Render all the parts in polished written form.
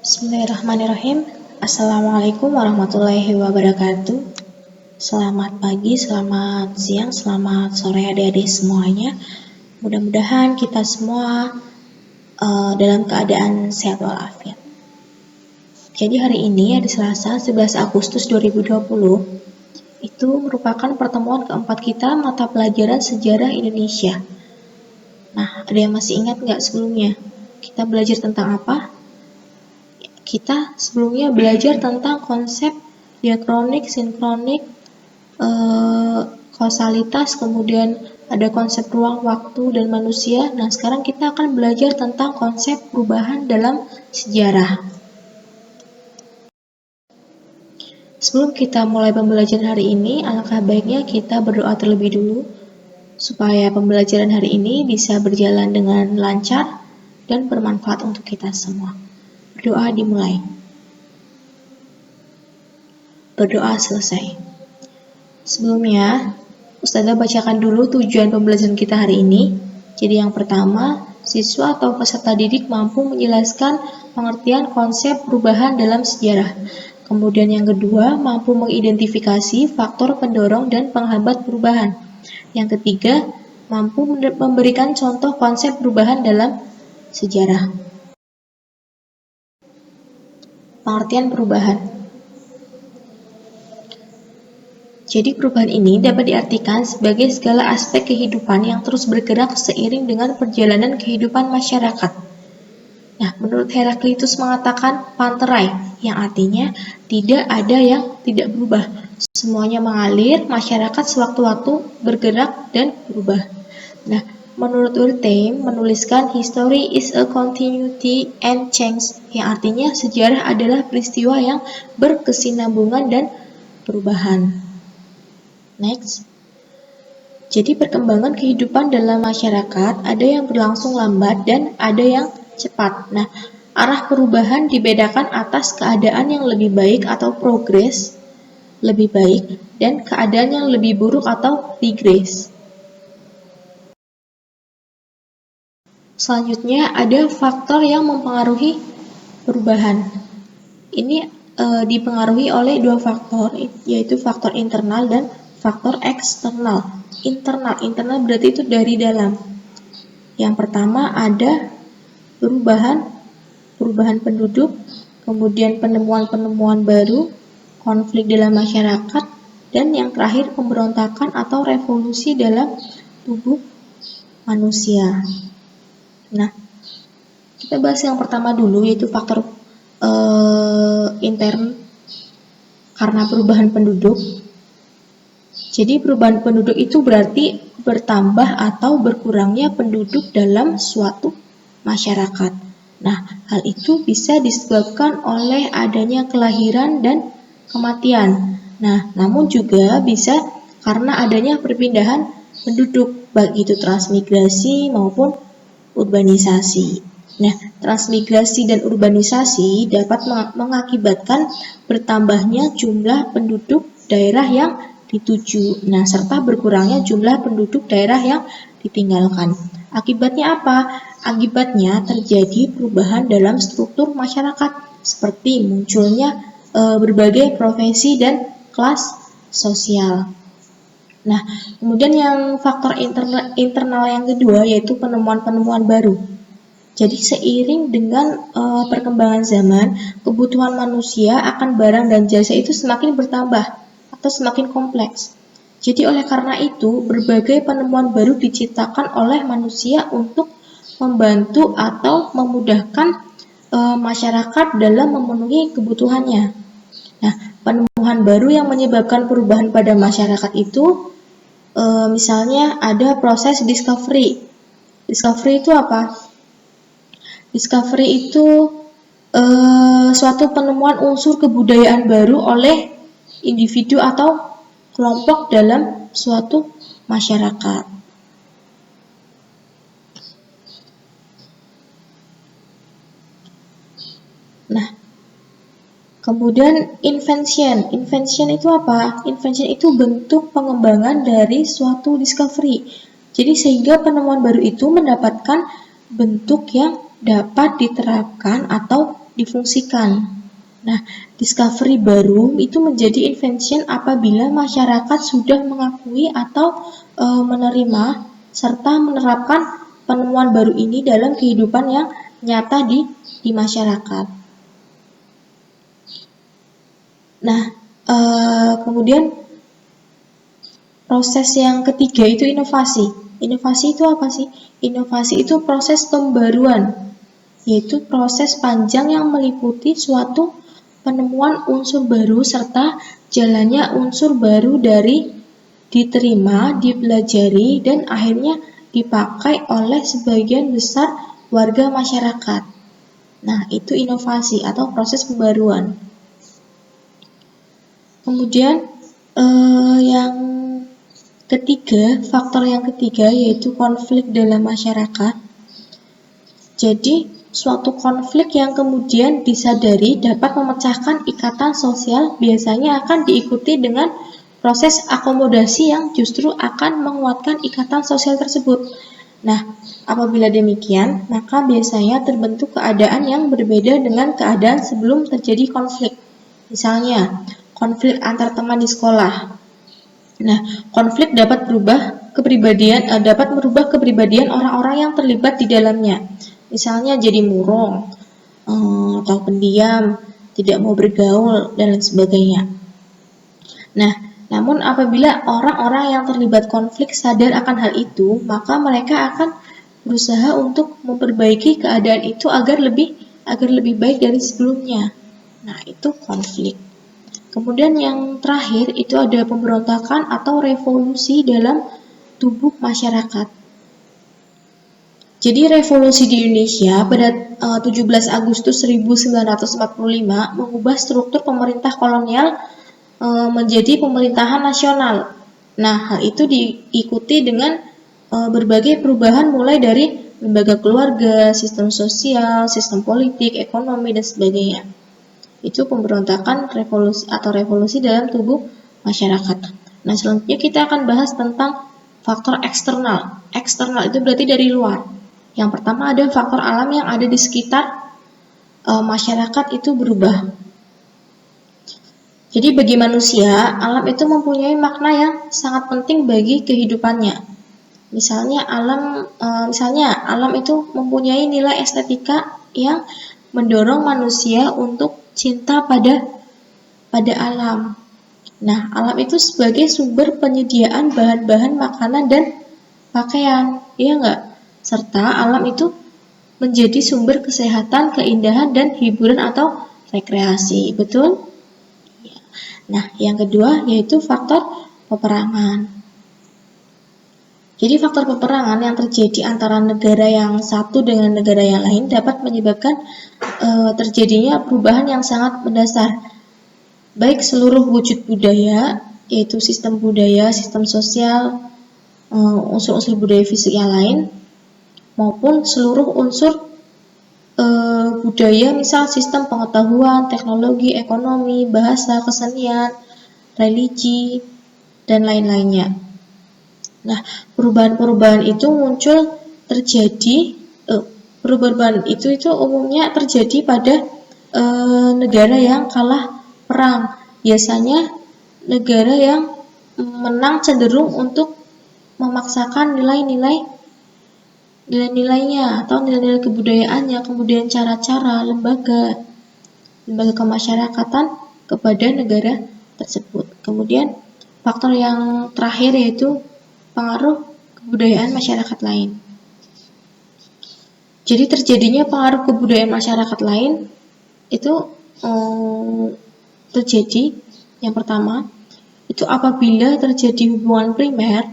Bismillahirrahmanirrahim. Assalamualaikum warahmatullahi wabarakatuh. Selamat pagi, selamat siang, selamat sore adik-adik semuanya. Mudah-mudahan kita semua dalam keadaan sehat walafiat. Jadi hari ini hari Selasa 11 Agustus 2020 itu merupakan pertemuan keempat kita mata pelajaran sejarah Indonesia. Nah, ada yang masih ingat nggak sebelumnya? Kita belajar tentang apa? Kita sebelumnya belajar tentang konsep diakronik, sinkronik, kausalitas, kemudian ada konsep ruang, waktu, dan manusia. Nah, sekarang kita akan belajar tentang konsep perubahan dalam sejarah. Sebelum kita mulai pembelajaran hari ini, alangkah baiknya kita berdoa terlebih dulu supaya pembelajaran hari ini bisa berjalan dengan lancar dan bermanfaat untuk kita semua. Berdoa dimulai. Berdoa selesai. Sebelumnya, Ustazah bacakan dulu tujuan pembelajaran kita hari ini. Jadi yang pertama, siswa atau peserta didik mampu menjelaskan pengertian konsep perubahan dalam sejarah. Kemudian yang kedua, mampu mengidentifikasi faktor pendorong dan penghambat perubahan. Yang ketiga, mampu memberikan contoh konsep perubahan dalam sejarah. Pengertian perubahan. Jadi perubahan ini dapat diartikan sebagai segala aspek kehidupan yang terus bergerak seiring dengan perjalanan kehidupan masyarakat. Nah, menurut Heraklitus mengatakan panterai, yang artinya tidak ada yang tidak berubah. Semuanya mengalir, masyarakat sewaktu-waktu bergerak dan berubah. Nah, menurut Durkheim menuliskan history is a continuity and change, yang artinya sejarah adalah peristiwa yang berkesinambungan dan perubahan. Next. Jadi perkembangan kehidupan dalam masyarakat ada yang berlangsung lambat dan ada yang cepat. Nah, arah perubahan dibedakan atas keadaan yang lebih baik atau progres lebih baik dan keadaan yang lebih buruk atau regress. Selanjutnya ada faktor yang mempengaruhi perubahan. Ini dipengaruhi oleh dua faktor, yaitu faktor internal dan faktor eksternal. Internal berarti itu dari dalam. Yang pertama ada perubahan penduduk, kemudian penemuan baru, konflik dalam masyarakat, dan yang terakhir pemberontakan atau revolusi dalam tubuh manusia. Nah, kita bahas yang pertama dulu, yaitu faktor intern karena perubahan penduduk. Jadi perubahan penduduk itu berarti bertambah atau berkurangnya penduduk dalam suatu masyarakat. Nah, hal itu bisa disebabkan oleh adanya kelahiran dan kematian. Nah, namun juga bisa karena adanya perpindahan penduduk, baik itu transmigrasi maupun urbanisasi. Nah, transmigrasi dan urbanisasi dapat mengakibatkan bertambahnya jumlah penduduk daerah yang dituju, nah serta berkurangnya jumlah penduduk daerah yang ditinggalkan. Akibatnya apa? Akibatnya terjadi perubahan dalam struktur masyarakat, seperti munculnya berbagai profesi dan kelas sosial. Nah, kemudian yang faktor internal yang kedua yaitu penemuan baru. Jadi seiring dengan perkembangan zaman, kebutuhan manusia akan barang dan jasa itu semakin bertambah atau semakin kompleks. Jadi oleh karena itu, berbagai penemuan baru diciptakan oleh manusia untuk membantu atau memudahkan masyarakat dalam memenuhi kebutuhannya. Nah, penemuan baru yang menyebabkan perubahan pada masyarakat itu misalnya ada proses discovery. Discovery itu apa? Discovery itu suatu penemuan unsur kebudayaan baru oleh individu atau kelompok dalam suatu masyarakat. Nah, kemudian invention. Invention itu apa? Invention itu bentuk pengembangan dari suatu discovery. Jadi sehingga penemuan baru itu mendapatkan bentuk yang dapat diterapkan atau difungsikan. Nah, discovery baru itu menjadi invention apabila masyarakat sudah mengakui atau menerima serta menerapkan penemuan baru ini dalam kehidupan yang nyata di masyarakat. Nah, kemudian proses yang ketiga itu inovasi. Inovasi itu apa sih? Inovasi itu proses pembaruan, yaitu proses panjang yang meliputi suatu penemuan unsur baru serta jalannya unsur baru dari diterima, dipelajari, dan akhirnya dipakai oleh sebagian besar warga masyarakat. Nah, itu inovasi atau proses pembaruan. Kemudian yang ketiga, faktor yang ketiga yaitu konflik dalam masyarakat. Jadi, suatu konflik yang kemudian disadari dapat memecahkan ikatan sosial biasanya akan diikuti dengan proses akomodasi yang justru akan menguatkan ikatan sosial tersebut. Nah, apabila demikian, maka biasanya terbentuk keadaan yang berbeda dengan keadaan sebelum terjadi konflik. Misalnya, konflik antar teman di sekolah. Nah, konflik dapat merubah kepribadian orang-orang yang terlibat di dalamnya. Misalnya jadi murung atau pendiam, tidak mau bergaul dan lain sebagainya. Nah, namun apabila orang-orang yang terlibat konflik sadar akan hal itu, maka mereka akan berusaha untuk memperbaiki keadaan itu agar lebih baik dari sebelumnya. Nah, itu konflik. Kemudian yang terakhir itu ada pemberontakan atau revolusi dalam tubuh masyarakat. Jadi revolusi di Indonesia pada 17 Agustus 1945 mengubah struktur pemerintah kolonial menjadi pemerintahan nasional. Nah, hal itu diikuti dengan berbagai perubahan mulai dari lembaga keluarga, sistem sosial, sistem politik, ekonomi, dan sebagainya. Itu pemberontakan revolusi dalam tubuh masyarakat. Nah, selanjutnya kita akan bahas tentang faktor eksternal. Eksternal itu berarti dari luar. Yang pertama ada faktor alam yang ada di sekitar masyarakat itu berubah. Jadi bagi manusia, alam itu mempunyai makna yang sangat penting bagi kehidupannya. Misalnya alam itu mempunyai nilai estetika yang mendorong manusia untuk cinta pada alam. Nah, alam itu sebagai sumber penyediaan bahan-bahan makanan dan pakaian, iya enggak? Serta alam itu menjadi sumber kesehatan, keindahan, dan hiburan atau rekreasi, betul? Nah, yang kedua yaitu faktor peperangan. Jadi faktor peperangan yang terjadi antara negara yang satu dengan negara yang lain dapat menyebabkan terjadinya perubahan yang sangat mendasar. Baik seluruh wujud budaya, yaitu sistem budaya, sistem sosial, unsur-unsur budaya fisik yang lain, maupun seluruh unsur budaya, misal sistem pengetahuan, teknologi, ekonomi, bahasa, kesenian, religi, dan lain-lainnya. Nah, perubahan-perubahan itu umumnya terjadi pada negara yang kalah perang. Biasanya negara yang menang cenderung untuk memaksakan nilai-nilainya atau nilai-nilai kebudayaannya, kemudian cara-cara lembaga kemasyarakatan kepada negara tersebut. Kemudian faktor yang terakhir yaitu pengaruh kebudayaan masyarakat lain. Jadi terjadinya pengaruh kebudayaan masyarakat lain itu terjadi yang pertama itu apabila terjadi hubungan primer,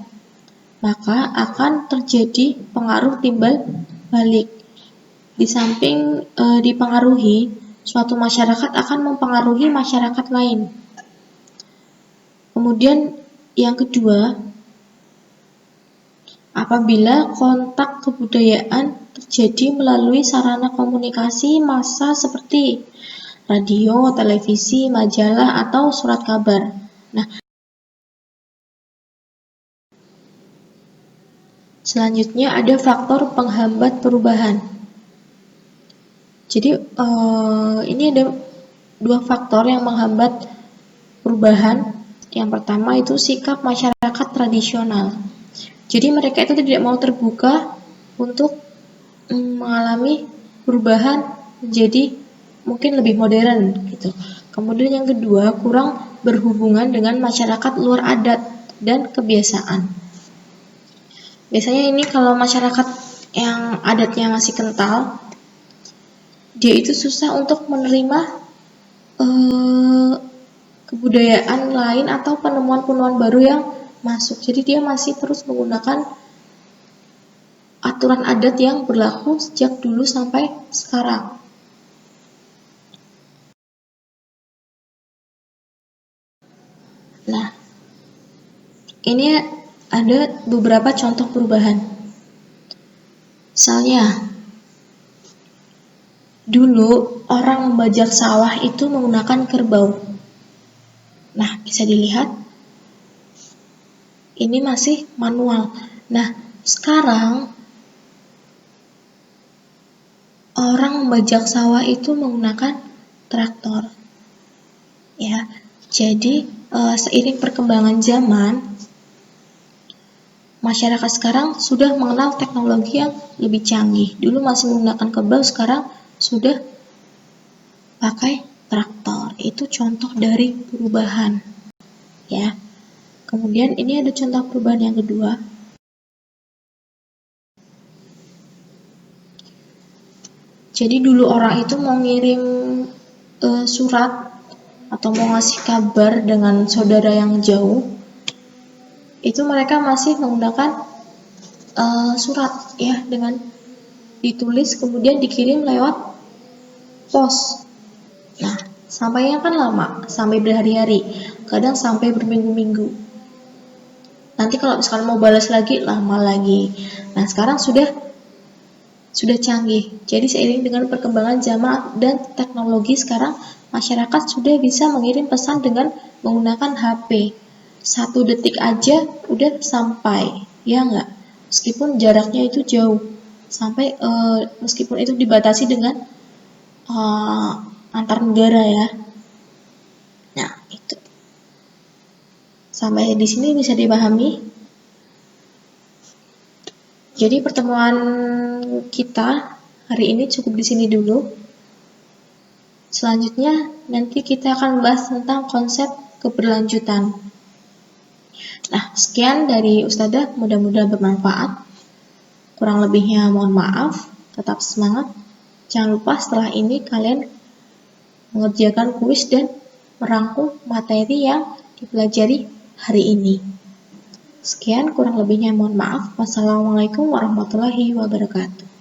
maka akan terjadi pengaruh timbal balik. Di samping dipengaruhi, suatu masyarakat akan mempengaruhi masyarakat lain. Kemudian yang kedua, apabila kontak kebudayaan terjadi melalui sarana komunikasi massa seperti radio, televisi, majalah, atau surat kabar. Nah, selanjutnya ada faktor penghambat perubahan. Jadi ini ada dua faktor yang menghambat perubahan. Yang pertama itu sikap masyarakat tradisional. Jadi mereka itu tidak mau terbuka untuk mengalami perubahan menjadi mungkin lebih modern gitu. Kemudian yang kedua, kurang berhubungan dengan masyarakat luar adat dan kebiasaan. Biasanya ini kalau masyarakat yang adatnya masih kental, dia itu susah untuk menerima kebudayaan lain atau penemuan-penemuan baru yang masuk. Jadi dia masih terus menggunakan aturan adat yang berlaku sejak dulu sampai sekarang. Nah, ini ada beberapa contoh perubahan. Misalnya, dulu orang membajak sawah itu menggunakan kerbau. Nah, bisa dilihat ini masih manual. Nah, sekarang orang membajak sawah itu menggunakan traktor. Ya, jadi seiring perkembangan zaman, masyarakat sekarang sudah mengenal teknologi yang lebih canggih. Dulu masih menggunakan kerbau, sekarang sudah pakai traktor. Itu contoh dari perubahan. Ya. Kemudian ini ada contoh perubahan yang kedua. Jadi dulu orang itu mau ngirim surat atau mau ngasih kabar dengan saudara yang jauh, itu mereka masih menggunakan surat ya, dengan ditulis kemudian dikirim lewat pos. Nah, sampainya kan lama, sampai berhari-hari, kadang sampai berminggu-minggu. Nanti kalau misalkan mau balas lagi, lama lagi. Nah, sekarang sudah canggih. Jadi seiring dengan perkembangan zaman dan teknologi, sekarang masyarakat sudah bisa mengirim pesan dengan menggunakan HP. 1 detik aja udah sampai, ya enggak? Meskipun jaraknya itu jauh, sampai meskipun itu dibatasi dengan antar negara ya. Nah, itu. Sampai di sini bisa dipahami. Jadi pertemuan kita hari ini cukup di sini dulu. Selanjutnya nanti kita akan membahas tentang konsep keberlanjutan. Nah, sekian dari Ustadzah, mudah-mudahan bermanfaat. Kurang lebihnya mohon maaf, tetap semangat. Jangan lupa setelah ini kalian mengerjakan kuis dan merangkum materi yang dipelajari hari ini. Sekian, kurang lebihnya mohon maaf. Wassalamualaikum warahmatullahi wabarakatuh.